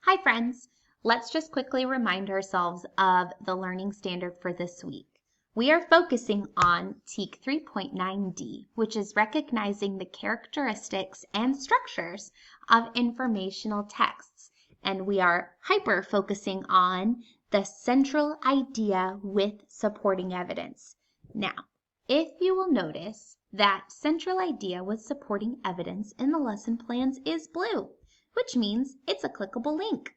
Hi friends, let's just quickly remind ourselves of the learning standard for this week. We are focusing on TEK 3.9D, which is recognizing the characteristics and structures of informational texts. And we are hyper focusing on the central idea with supporting evidence. Now, if you will notice that central idea with supporting evidence in the lesson plans is blue, which means it's a clickable link.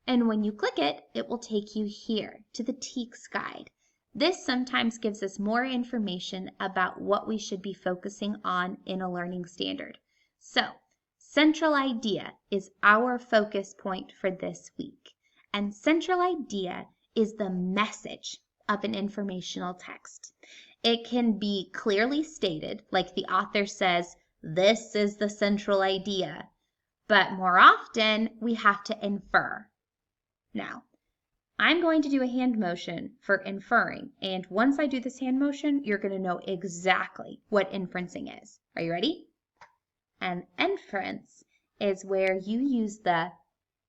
And when you click it, it will take you here to the TEKS guide. This sometimes gives us more information about what we should be focusing on in a learning standard. So, central idea is our focus point for this week. And central idea is the message of an informational text. It can be clearly stated, like the author says, this is the central idea. But more often, we have to infer. Now, I'm going to do a hand motion for inferring, and once I do this hand motion, you're going to know exactly what inferencing is. Are you ready? An inference is where you use the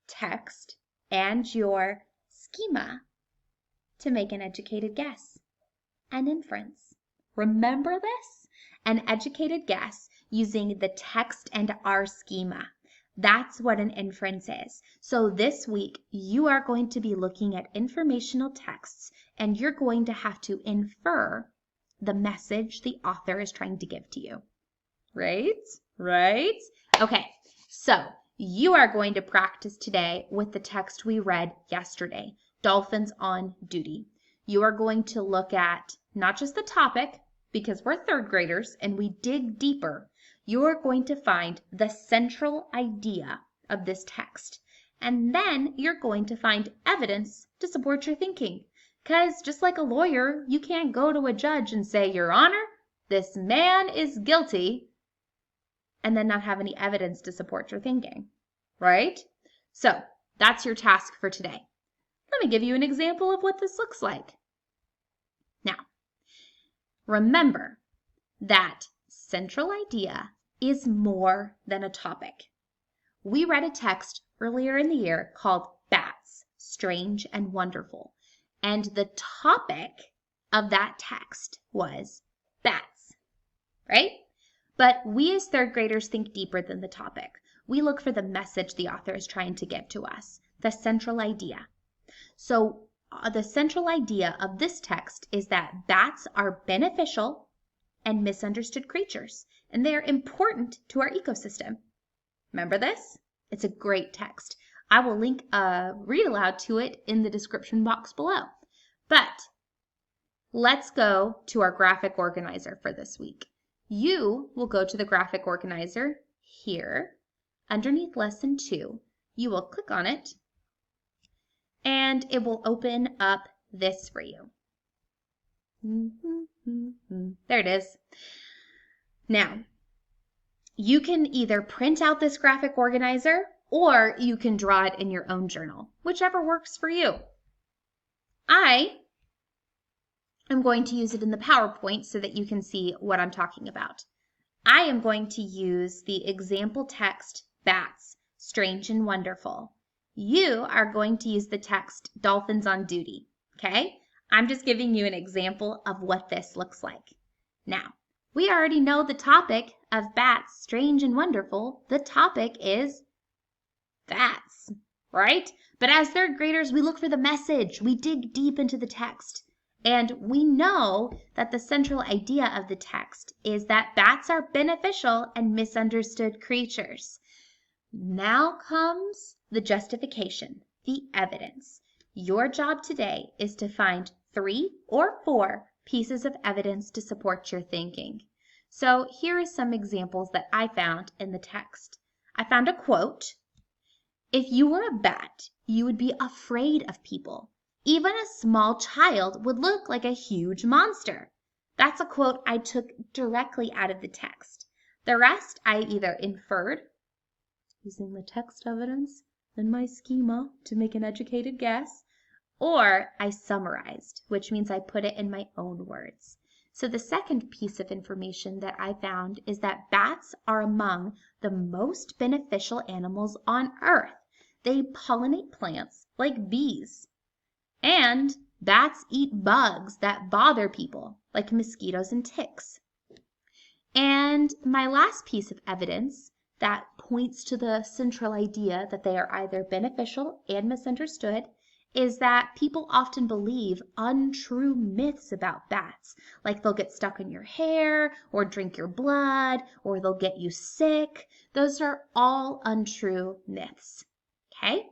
text and your schema to make an educated guess. An inference. Remember this? An educated guess using the text and our schema. That's what an inference is. So this week, you are going to be looking at informational texts, and you're going to have to infer the message the author is trying to give to you. Right? Right? Okay, so you are going to practice today with the text we read yesterday, Dolphins on Duty. You are going to look at not just the topic, because we're third graders and we dig deeper. You're going to find the central idea of this text. And then you're going to find evidence to support your thinking. Because just like a lawyer, you can't go to a judge and say, Your Honor, this man is guilty, and then not have any evidence to support your thinking, right? So that's your task for today. Let me give you an example of what this looks like. Now, remember that central idea is more than a topic. We read a text earlier in the year called Bats, Strange and Wonderful, and the topic of that text was bats, right? But we as third graders think deeper than the topic. We look for the message the author is trying to give to us, the central idea. So the central idea of this text is that bats are beneficial and misunderstood creatures, and they are important to our ecosystem. Remember this? It's a great text. I will link a read aloud to it in the description box below. But let's go to our graphic organizer for this week. You will go to the graphic organizer here underneath lesson 2. You will click on it and it will open up this for you. There it is. Now, you can either print out this graphic organizer or you can draw it in your own journal, whichever works for you. I am going to use it in the PowerPoint so that you can see what I'm talking about. I am going to use the example text, Bats, Strange and Wonderful. You are going to use the text, Dolphins on Duty, okay? I'm just giving you an example of what this looks like. Now, we already know the topic of Bats, Strange and Wonderful. The topic is bats, right? But as third graders, we look for the message. We dig deep into the text. And we know that the central idea of the text is that bats are beneficial and misunderstood creatures. Now comes the justification, the evidence. Your job today is to find 3 or 4 pieces of evidence to support your thinking. So here are some examples that I found in the text. I found a quote. If you were a bat, you would be afraid of people. Even a small child would look like a huge monster. That's a quote I took directly out of the text. The rest I either inferred, using the text evidence and my schema to make an educated guess, or I summarized, which means I put it in my own words. So the second piece of information that I found is that bats are among the most beneficial animals on Earth. They pollinate plants like bees. And bats eat bugs that bother people, like mosquitoes and ticks. And my last piece of evidence that points to the central idea that they are either beneficial and misunderstood is that people often believe untrue myths about bats, like they'll get stuck in your hair, or drink your blood, or they'll get you sick. Those are all untrue myths. Okay?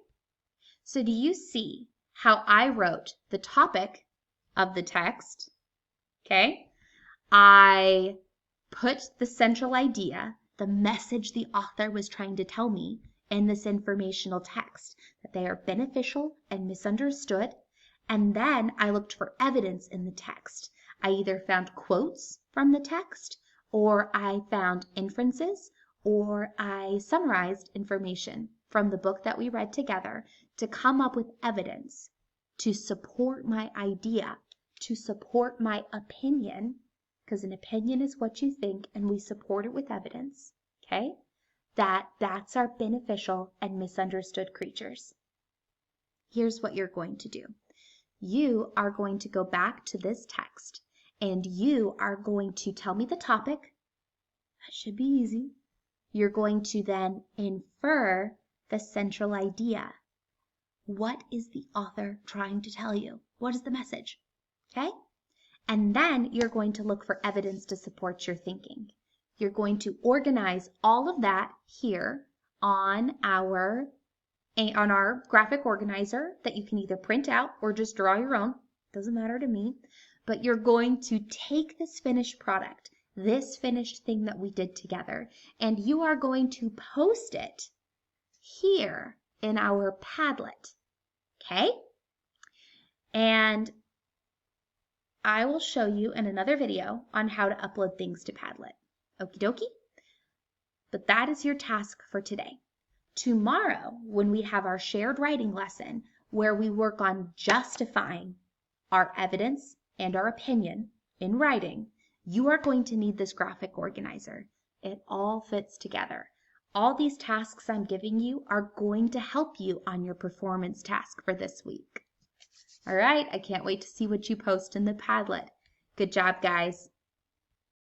So do you see how I wrote the topic of the text? Okay? I put the central idea, the message the author was trying to tell me in this informational text, that they are beneficial and misunderstood. And then I looked for evidence in the text. I either found quotes from the text, or I found inferences, or I summarized information from the book that we read together to come up with evidence to support my idea, to support my opinion, because an opinion is what you think and we support it with evidence, okay? That bats are beneficial and misunderstood creatures. Here's what you're going to do. You are going to go back to this text and you are going to tell me the topic. That should be easy. You're going to then infer the central idea. What is the author trying to tell you? What is the message? Okay? And then you're going to look for evidence to support your thinking. You're going to organize all of that here on our graphic organizer that you can either print out or just draw your own. Doesn't matter to me. But you're going to take this finished product, this finished thing that we did together, and you are going to post it here in our Padlet. Okay? And I will show you in another video on how to upload things to Padlet. Okie dokie? But that is your task for today. Tomorrow, when we have our shared writing lesson, where we work on justifying our evidence and our opinion in writing, you are going to need this graphic organizer. It all fits together. All these tasks I'm giving you are going to help you on your performance task for this week. All right, I can't wait to see what you post in the Padlet. Good job, guys.